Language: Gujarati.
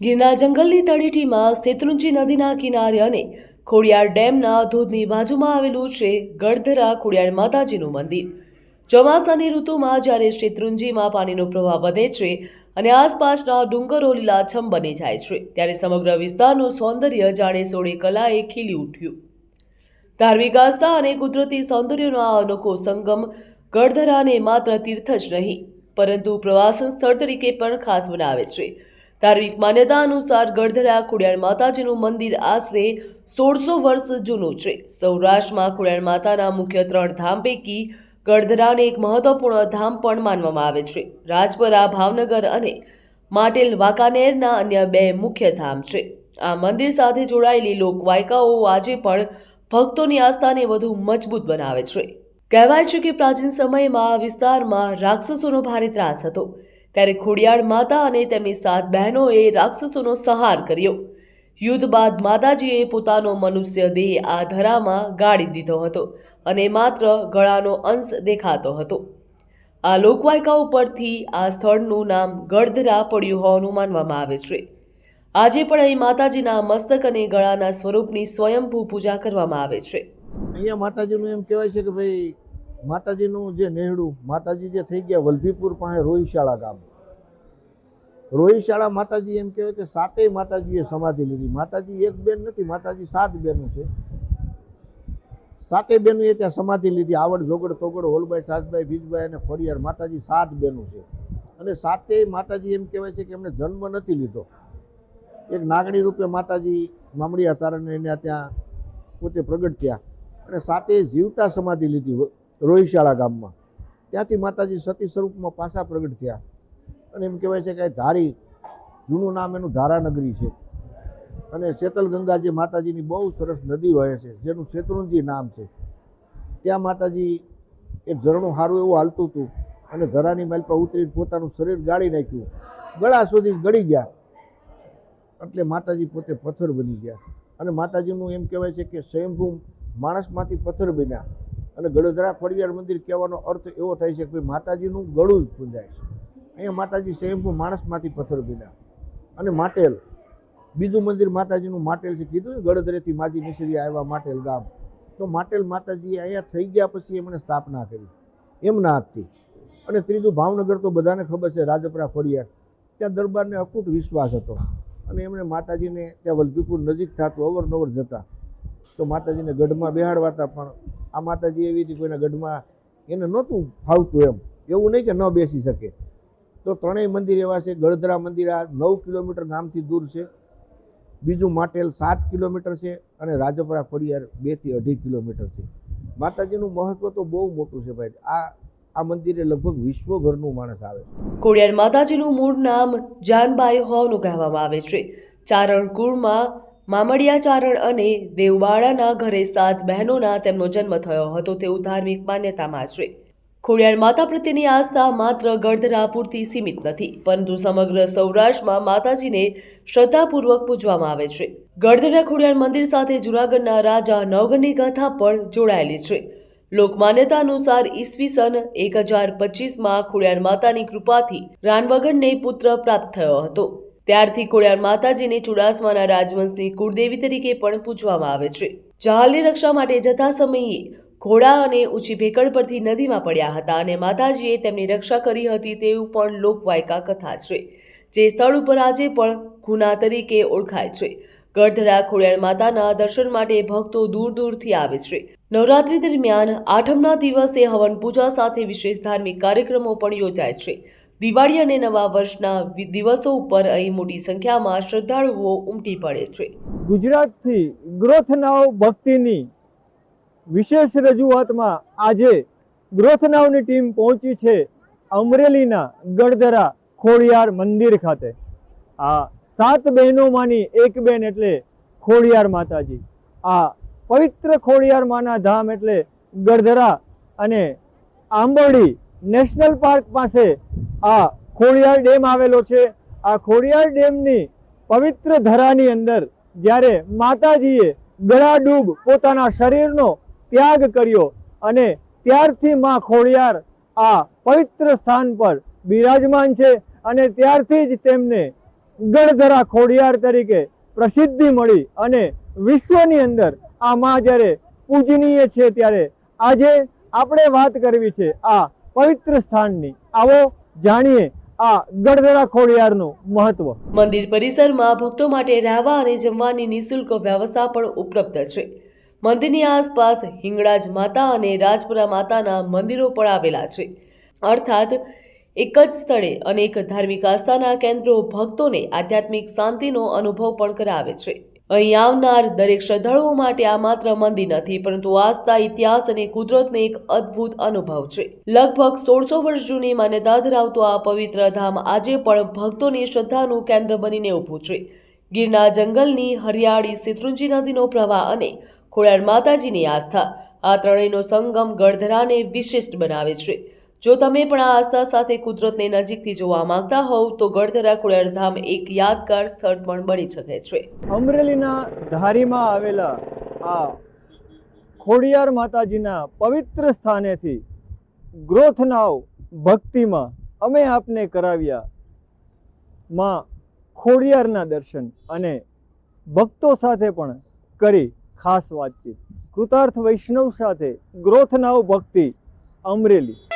ગીરના જંગલની તળેટીમાં શેત્રુંજી નદીના કિનારે અને ખોડિયાર ડેમના ધોધની બાજુમાં આવેલું છે ગળધરા ખોડિયાર માતાજીનું મંદિર। ચોમાસાની ઋતુમાં જ્યારે શેત્રુંજીમાં પાણીનો પ્રવાહ વધે છે અને આસપાસના ડુંગરો લીલાછમ બની જાય છે, ત્યારે સમગ્ર વિસ્તારનું સૌંદર્ય જાણે સોળે કલાએ ખીલી ઉઠ્યું। ધાર્મિક આસ્થા અને કુદરતી સૌંદર્યનો આ અનોખો સંગમ ગળધરાને માત્ર તીર્થ જ નહીં, પરંતુ પ્રવાસન સ્થળ તરીકે પણ ખાસ બનાવે છે। ધાર્મિક માન્યતા અનુસાર ગળધરા ખોડિયાર માતાજીનું મંદિર આશરે 1600 વર્ષ જૂનું છે। સૌરાષ્ટ્રમાં ખોડિયાર માતાના મુખ્ય 3 ધામ પૈકી ગળધરાને એક મહત્વપૂર્ણ ધામ પણ માનવામાં આવે છે। રાજપરા, ભાવનગર અને માટેલ વાંકાનેરના અન્ય 2 મુખ્ય ધામ છે। આ મંદિર સાથે જોડાયેલી લોકવાયકાઓ આજે પણ ભક્તોની આસ્થાને વધુ મજબૂત બનાવે છે। કહેવાય છે કે પ્રાચીન સમયમાં આ વિસ્તારમાં રાક્ષસોનો ભારે ત્રાસ હતો, ત્યારે ખોડિયાર માતા અને તેમની 7 બહેનોએ રાક્ષસોનો સંહાર કર્યો। યુદ્ધ બાદ માતાજીએ પોતાનો મનુષ્ય દેહ આ ધરામાં ગાળી દીધો હતો અને માત્ર ગળાનો અંશ દેખાતો હતો। આ લોકવાયકા ઉપરથી આ સ્થળનું નામ ગળધરા પડ્યું હોવાનું માનવામાં આવે છે। આજે પણ અહીં માતાજીના મસ્તક અને ગળાના સ્વરૂપની સ્વયંભૂ પૂજા કરવામાં આવે છે। અહીંયા માતાજીનું એમ કહેવાય છે કે ભાઈ માતાજીનું જે નેહડું માતાજી જે થઈ ગયા વલભીપુર પાસે રોહિશાળા ગામ, રોહિશાળા માતાજી એમ કહેવાય કે 7 માતાજીએ સમાધિ લીધી। માતાજી એક બેન નથી, માતાજી 7 બહેનો છે। 7 બહેનોએ ત્યાં સમાધિ લીધી। આવડ, જોગડ, તોગડ, હોલબાઈ, સાસબાઈ, ભીજબાઈ અને ફળિયાર માતાજી 7 બહેનો છે। અને 7 માતાજી એમ કહેવાય છે કે એમને જન્મ નથી લીધો। એક નાગણી રૂપે માતાજી મામડિયા તારણને એને ત્યાં પોતે પ્રગટ થયા અને 7 જીવતા સમાધિ લીધી રોહિશાળા ગામમાં। ત્યાંથી માતાજી સતી સ્વરૂપમાં પાછા પ્રગટ થયા અને એમ કહેવાય છે કે ધારી, જૂનું નામ એનું ધારાનગરી છે। અને શેતલ ગંગા જે માતાજીની બહુ સરસ નદી વહે છે, જેનું શેત્રુંજી નામ છે, ત્યાં માતાજી એક ઝરણું સારું એવું હાલતું હતું અને ધરાની માલ પર ઉતરીને પોતાનું શરીર ગાળી નાખ્યું, ગળા સુધી ગળી ગયા, એટલે માતાજી પોતે પથ્થર બની ગયા। અને માતાજીનું એમ કહેવાય છે કે સ્વયંભૂ માણસમાંથી પથ્થર બન્યા। અને ગળધરા ખોડિયાર મંદિર કહેવાનો અર્થ એવો થાય છે કે માતાજીનું ગળું જ પૂંજાય છે। અહીંયા માતાજી સ્વયંભૂ માણસમાંથી પથ્થર બન્યા। અને માટેલ બીજું મંદિર માતાજીનું માટેલ છે, કીધું ગળધરેથી માજી મિશ્રી આવ્યા માટેલ ગામ, તો માટેલ માતાજીએ અહીંયા થઈ ગયા પછી એમણે સ્થાપના કરી એમના હાથથી। અને ત્રીજું ભાવનગર તો બધાને ખબર છે, રાજપરા ખોડિયાર, ત્યાં દરબારને અકૂટ વિશ્વાસ હતો અને એમણે માતાજીને ત્યાં વલભીપુર નજીક થતું અવરનવર જતા, તો માતાજીને ગઢમાં બેહાડવાતા। પણ આ માતાજી એવી હતી કોઈના ગઢમાં એને નહોતું ફાવતું, એવું નહીં કે ન બેસી શકે। તો 3 મંદિર એવા છે। ગળધરા મંદિર આ 9 કિલોમીટર ગામથી દૂર છે, બીજું માટેલ 7 કિલોમીટર છે અને રાજપરા ખોડિયાર 2 થી 2.5 કિલોમીટર છે। માતાજીનું મહત્વ તો બહુ મોટું છે ભાઈ। આ મંદિરે લગભગ વિશ્વભરનું માણસ આવે છે। ખોડિયાર માતાજીનું મૂળ નામ જાનબાઈ હોવાનું કહેવામાં આવે છે। ચારણ કુળમાં મામડિયા ચારણ અને દેવબાળાના ઘરે 7 બહેનોના તેમનો જન્મ થયો હતો તેવું ધાર્મિક માન્યતામાં છે। ખોડિયાર માતા પ્રત્યેની આસ્થા માત્ર ગળધરા પૂરતી સીમિત નથી, પરંતુ સમગ્ર સૌરાષ્ટ્રમાં માતાજીને શ્રદ્ધાપૂર્વક પૂજવામાં આવે છે। ગળધરા ખોડિયાર મંદિર સાથે જૂનાગઢના રાજા નવગણની કથા પણ જોડાયેલી છે। લોકમાન્યતા અનુસાર ઈસવીસન 1025માં ખોડિયાર માતાની કૃપાથી રાનવગડને પુત્ર પ્રાપ્ત થયો હતો। ત્યારથી ખોડિયાર માતાજીને ચુડાસમાના રાજવંશની કુળદેવી તરીકે પણ પૂજવામાં આવે છે। જહાલની રક્ષા માટે જતા સમયે ઘોડા અને ઊંચી ભેકડ પરથી નદીમાં પડ્યા હતા અને માતાજીએ તેમની રક્ષા કરી હતી તેવું પણ લોકવાયકા કથા છે, જે સ્થળ ઉપર આજે પણ ગુના તરીકે ઓળખાય છે। ગળધરા ખોડિયાર માતાના દર્શન માટે ભક્તો દૂર દૂરથી આવે છે। નવરાત્રી દરમિયાન આઠમના દિવસે હવન પૂજા સાથે વિશેષ ધાર્મિક કાર્યક્રમો પણ યોજાય છે। દિવાળી અને નવા વર્ષના દિવસો ઉપર અહીં મોટી સંખ્યામાં શ્રદ્ધાળુઓ ઉમટી પડે છે। ગુજરાતથી ગ્રોથ નાવ ભક્તિની વિશેષ રજૂઆતમાં આજે ગ્રોથ નાવની ટીમ પહોંચી છે અમરેલીના ગળધરા ખોડિયાર મંદિર ખાતે। આ 7 બહેનોમાંની એક બેન એટલે ખોડિયાર માતાજી। આ પવિત્ર ખોડિયાર માના ધામ એટલે ગળધરા અને આંબરડી નેશનલ પાર્ક પાસે આ ખોડિયાર ડેમ આવેલો છે। આ ખોડિયાર ડેમની પવિત્ર ધરાની અંદર જ્યારે માતાજીએ ગળાડૂબ પોતાના શરીરનો ત્યાગ કર્યો અને ત્યારથી માં ખોડિયાર આ પવિત્ર સ્થાન પર બિરાજમાન છે અને ત્યારથી જ તેમને ગણધરા ખોડિયાર તરીકે પ્રસિદ્ધિ મળી અને વિશ્વની અંદર આ માં જ્યારે પૂજનીય છે, ત્યારે આજે આપણે વાત કરવી છે આ પવિત્ર સ્થાનની. આવો જાણીએ આ ગણધરા ખોડિયારનું મહત્વ. મંદિર પરિસરમાં ભક્તો માટે રહેવા અને જમવાની નિઃશુલ્ક વ્યવસ્થા પણ ઉપલબ્ધ છે. મંદિરની આસપાસ હિંગળાજ માતા અને રાજપુરા માતાના મંદિરો પણ આવેલા છે. અર્થાત એક જ સ્થળે અનેક ધાર્મિક આસ્થાના કેન્દ્રો ભક્તોને આધ્યાત્મિક શાંતિનો અનુભવ પણ કરાવે છે. અહીં આવનાર દરેક શ્રદ્ધાળુઓ માટે આ માત્ર મંદિર નથી, પરંતુ આસ્થા, ઇતિહાસ અને કુદરતનો એક અદ્ભુત અનુભવ છે. લગભગ 1600 વર્ષ જૂની માન્યતા ધરાવતું આ પવિત્ર ધામ આજે પણ ભક્તોની શ્રદ્ધાનું કેન્દ્ર બનીને ઊભું છે. ગીરના જંગલની હરિયાળી, શેત્રુંજી નદીનો પ્રવાહ અને ખોડિયાર માતાજીની આસ્થા, આ ત્રણેયનો સંગમ ગણધરાને વિશિષ્ટ બનાવે છે. જો તમે પણ આ આસ્થા સાથે કુદરતને નજીકથી જોવા માંગતા હોવ તો ગણધરા ખોડિયાર ધામ એક યાદગાર સ્થળ પણ બની શકે છે. અમરેલીના ધારીમાં આવેલા આ ખોડિયાર માતાજીના પવિત્ર સ્થાનેથી ગ્રોથ નાવ ભક્તિમાં અમે આપને કરાવ્યા માં ખોડિયારના દર્શન અને ભક્તો સાથે પણ કરી ખાસ વાતચીત. કૃતાર્થ વૈષ્ણવ સાથે ગ્રોથ નાવ ભક્તિ, અમરેલી.